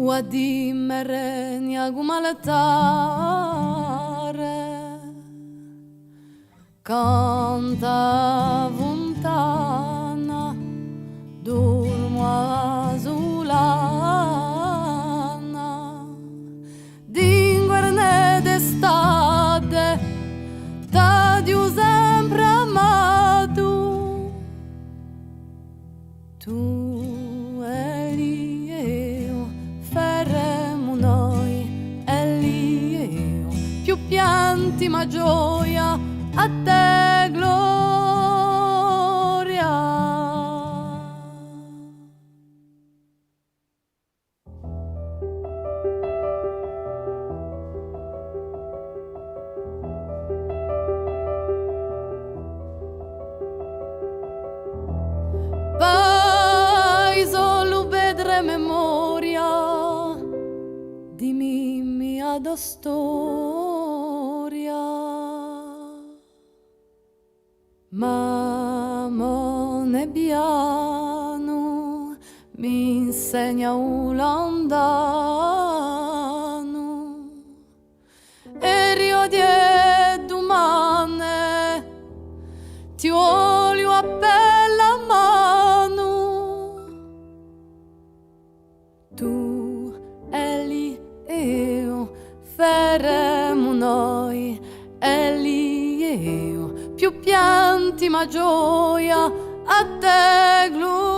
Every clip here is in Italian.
Uadimmere gumaletare canta vuntana durmo asulana d'inguerne d'estate t'adio sempre amato tu e io faremo noi e io più pianti ma gioia a te gloria. Poi solo vedre memoria di mia storia. Mamma nebbiano mi insegna un lontano e rio di domane ti voglio a bella mano tu e lì io faremo noi e lì io più pianti ma gioia a te gloria.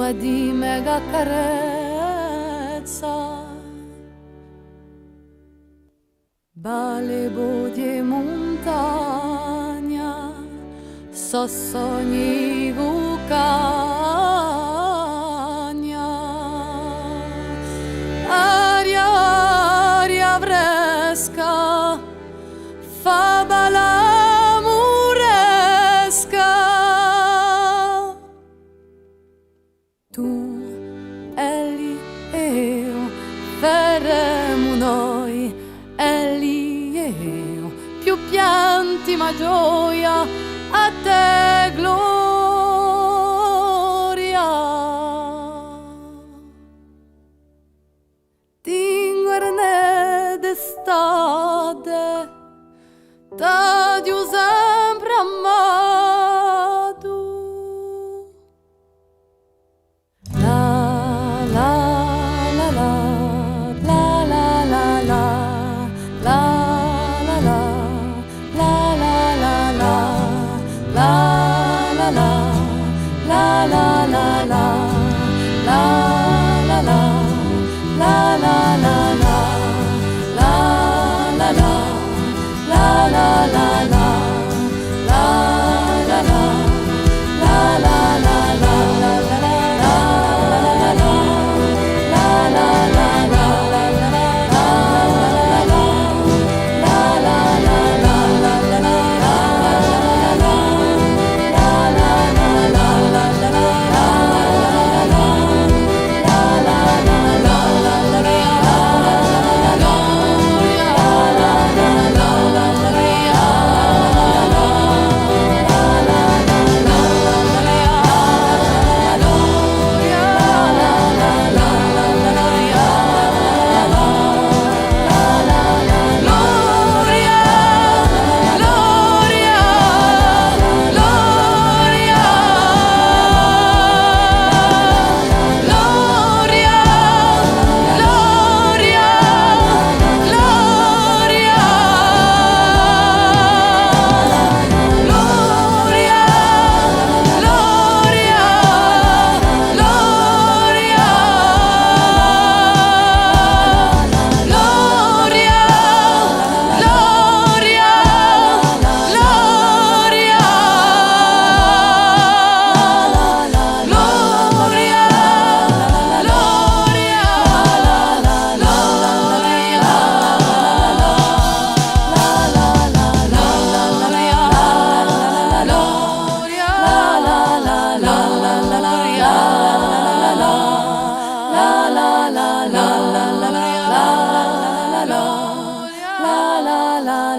Di mega carezza balebo di montagna sossogni vucagna aria fresca fa bala muresca tu e lì io faremo noi e lì io più pianti ma gioia a te gloria. D'inguerne d'estate t'adio sempre amato. La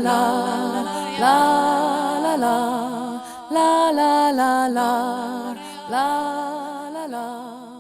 la la la la la la la la la la la